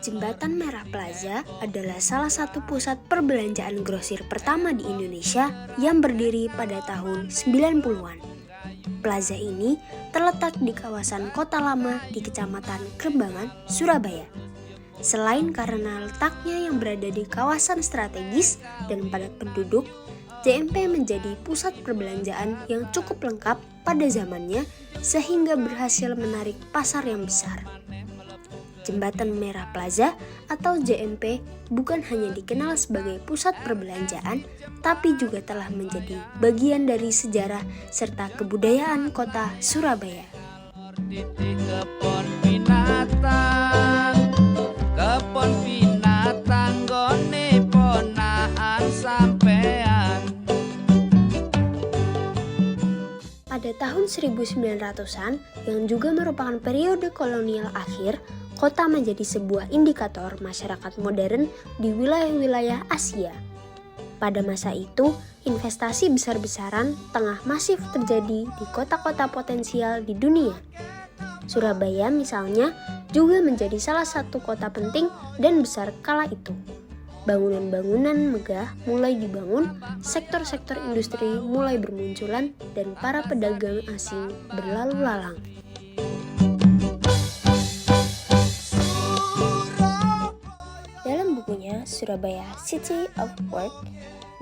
Jembatan Merah Plaza adalah salah satu pusat perbelanjaan grosir pertama di Indonesia yang berdiri pada tahun 90-an. Plaza ini terletak di kawasan Kota Lama di Kecamatan Krembangan, Surabaya. Selain karena letaknya yang berada di kawasan strategis dan padat penduduk, JMP menjadi pusat perbelanjaan yang cukup lengkap pada zamannya sehingga berhasil menarik pasar yang besar. Jembatan Merah Plaza atau JMP bukan hanya dikenal sebagai pusat perbelanjaan, tapi juga telah menjadi bagian dari sejarah serta kebudayaan kota Surabaya. Pada tahun 1900-an, yang juga merupakan periode kolonial akhir, kota menjadi sebuah indikator masyarakat modern di wilayah-wilayah Asia. Pada masa itu, investasi besar-besaran tengah masif terjadi di kota-kota potensial di dunia. Surabaya misalnya juga menjadi salah satu kota penting dan besar kala itu. Bangunan-bangunan megah mulai dibangun, sektor-sektor industri mulai bermunculan, dan para pedagang asing berlalu lalang. Dalam bukunya Surabaya City of Work,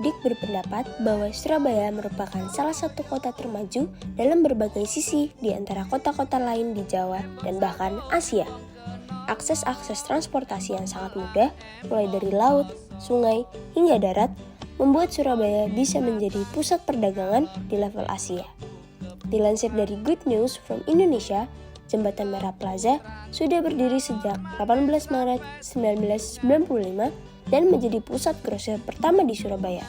Dick berpendapat bahwa Surabaya merupakan salah satu kota termaju dalam berbagai sisi di antara kota-kota lain di Jawa dan bahkan Asia. Akses-akses transportasi yang sangat mudah, mulai dari laut, sungai, hingga darat, membuat Surabaya bisa menjadi pusat perdagangan di level Asia. Dilansir dari Good News from Indonesia, Jembatan Merah Plaza sudah berdiri sejak 18 Maret 1995 dan menjadi pusat grosir pertama di Surabaya.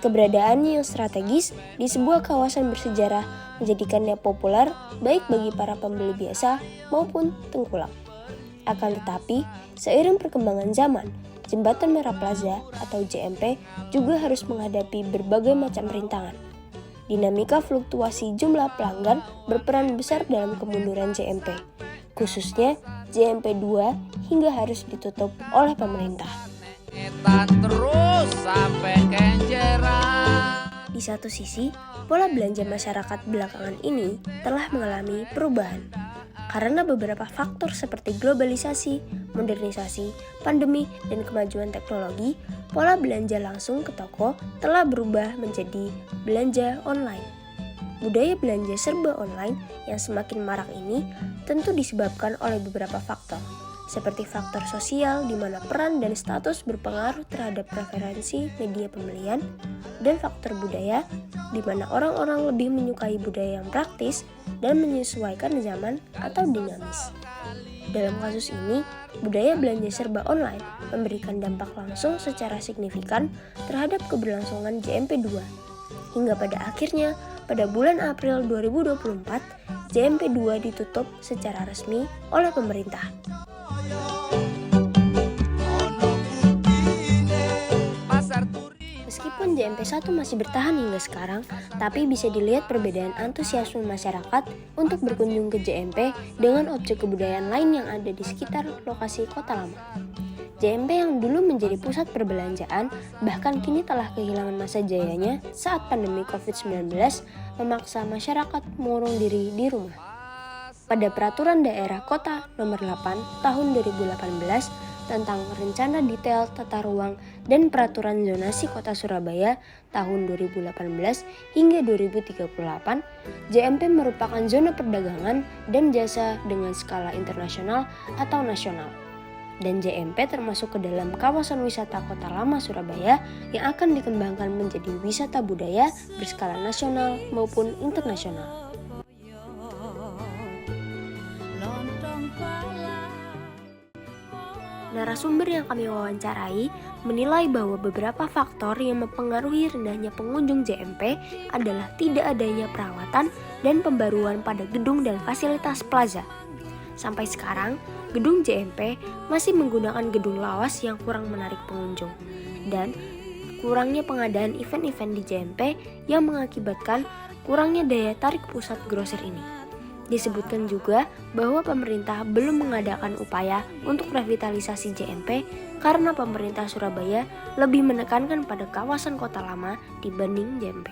Keberadaannya yang strategis di sebuah kawasan bersejarah menjadikannya populer baik bagi para pembeli biasa maupun tengkulak. Akan tetapi, seiring perkembangan zaman, Jembatan Merah Plaza atau JMP juga harus menghadapi berbagai macam rintangan. Dinamika fluktuasi jumlah pelanggan berperan besar dalam kemunduran JMP, khususnya JMP 2 hingga harus ditutup oleh pemerintah. Di satu sisi, pola belanja masyarakat belakangan ini telah mengalami perubahan. Karena beberapa faktor seperti globalisasi, modernisasi, pandemi, dan kemajuan teknologi, pola belanja langsung ke toko telah berubah menjadi belanja online. Budaya belanja serba online yang semakin marak ini tentu disebabkan oleh beberapa faktor, seperti faktor sosial di mana peran dan status berpengaruh terhadap preferensi media pembelian, dan faktor budaya di mana orang-orang lebih menyukai budaya yang praktis dan menyesuaikan zaman atau dinamis. Dalam kasus ini, budaya belanja serba online memberikan dampak langsung secara signifikan terhadap keberlangsungan JMP 2. Hingga pada akhirnya, pada bulan April 2024, JMP 2 ditutup secara resmi oleh pemerintah. Meskipun JMP 1 masih bertahan hingga sekarang, tapi bisa dilihat perbedaan antusiasme masyarakat untuk berkunjung ke JMP dengan objek kebudayaan lain yang ada di sekitar lokasi Kota Lama. JMP yang dulu menjadi pusat perbelanjaan bahkan kini telah kehilangan masa jayanya saat pandemi COVID-19 memaksa masyarakat mengurung diri di rumah. Pada Peraturan Daerah Kota Nomor 8 Tahun 2018 tentang Rencana Detail Tata Ruang dan Peraturan Zonasi Kota Surabaya tahun 2018 hingga 2038, JMP merupakan zona perdagangan dan jasa dengan skala internasional atau nasional. Dan JMP termasuk ke dalam kawasan wisata Kota Lama Surabaya yang akan dikembangkan menjadi wisata budaya berskala nasional maupun internasional. Narasumber yang kami wawancarai menilai bahwa beberapa faktor yang mempengaruhi rendahnya pengunjung JMP adalah tidak adanya perawatan dan pembaruan pada gedung dan fasilitas plaza. Sampai sekarang, gedung JMP masih menggunakan gedung lawas yang kurang menarik pengunjung, dan kurangnya pengadaan event-event di JMP yang mengakibatkan kurangnya daya tarik pusat grosir ini. Disebutkan juga bahwa pemerintah belum mengadakan upaya untuk revitalisasi JMP karena pemerintah Surabaya lebih menekankan pada kawasan kota lama dibanding JMP.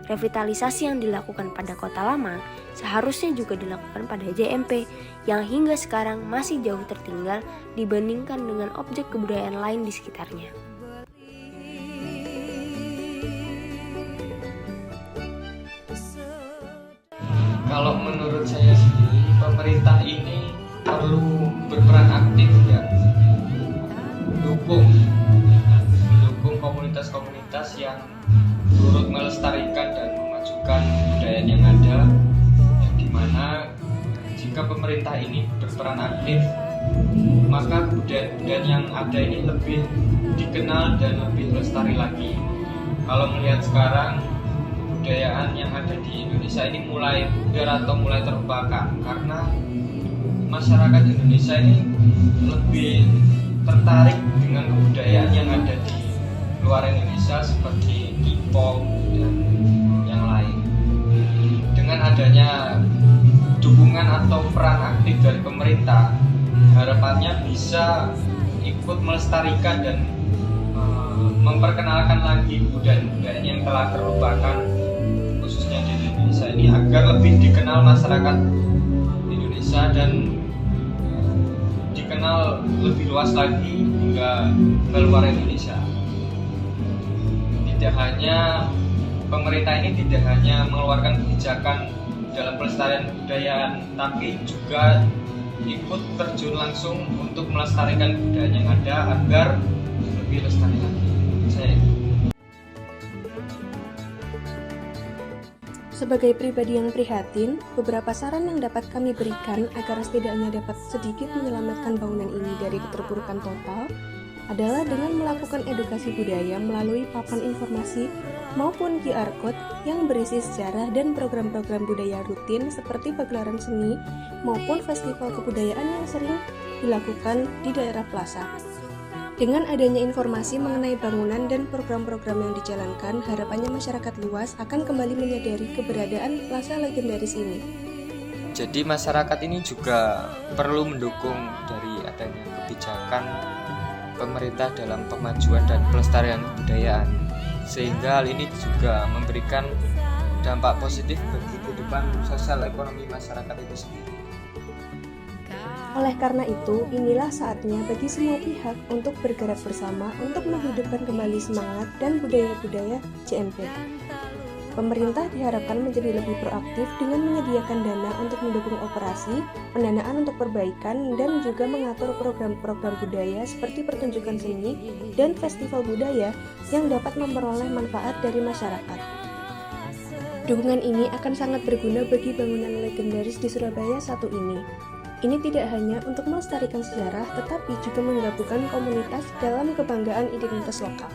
Revitalisasi yang dilakukan pada kota lama seharusnya juga dilakukan pada JMP yang hingga sekarang masih jauh tertinggal dibandingkan dengan objek kebudayaan lain di sekitarnya. Kalau menurut saya sendiri, pemerintah ini perlu berperan aktif ya, mendukung komunitas-komunitas yang turut melestarikan dan memajukan budaya yang ada, yang dimana jika pemerintah ini berperan aktif, maka budaya yang ada ini lebih dikenal dan lebih lestari lagi. Kalau melihat sekarang, kebudayaan yang ada di Indonesia ini mulai pudar atau mulai terlupakan karena masyarakat Indonesia ini lebih tertarik dengan kebudayaan yang ada di luar Indonesia seperti K-pop dan yang lain. Dengan adanya dukungan atau peran aktif dari pemerintah, harapannya bisa ikut melestarikan dan memperkenalkan lagi budaya-budaya yang telah terlupakan khususnya di Indonesia ini agar lebih dikenal masyarakat Indonesia dan dikenal lebih luas lagi hingga ke luar Indonesia. Pemerintah ini tidak hanya mengeluarkan kebijakan dalam pelestarian kebudayaan, tapi juga ikut terjun langsung untuk melestarikan budaya yang ada agar lebih lestari lagi. Sebagai pribadi yang prihatin, beberapa saran yang dapat kami berikan agar setidaknya dapat sedikit menyelamatkan bangunan ini dari keterpurukan total adalah dengan melakukan edukasi budaya melalui papan informasi maupun QR Code yang berisi sejarah dan program-program budaya rutin seperti pagelaran seni maupun festival kebudayaan yang sering dilakukan di daerah plaza. Dengan adanya informasi mengenai bangunan dan program-program yang dijalankan, harapannya masyarakat luas akan kembali menyadari keberadaan plaza legendaris ini. Jadi masyarakat ini juga perlu mendukung dari adanya kebijakan pemerintah dalam pemajuan dan pelestarian kebudayaan, sehingga hal ini juga memberikan dampak positif bagi kehidupan sosial ekonomi masyarakat itu sendiri. Oleh karena itu, inilah saatnya bagi semua pihak untuk bergerak bersama untuk menghidupkan kembali semangat dan budaya-budaya JMP. Pemerintah diharapkan menjadi lebih proaktif dengan menyediakan dana untuk mendukung operasi, pendanaan untuk perbaikan, dan juga mengatur program-program budaya seperti pertunjukan seni dan festival budaya yang dapat memperoleh manfaat dari masyarakat. Dukungan ini akan sangat berguna bagi bangunan legendaris di Surabaya satu ini. Ini tidak hanya untuk melestarikan sejarah, tetapi juga menggabungkan komunitas dalam kebanggaan identitas lokal.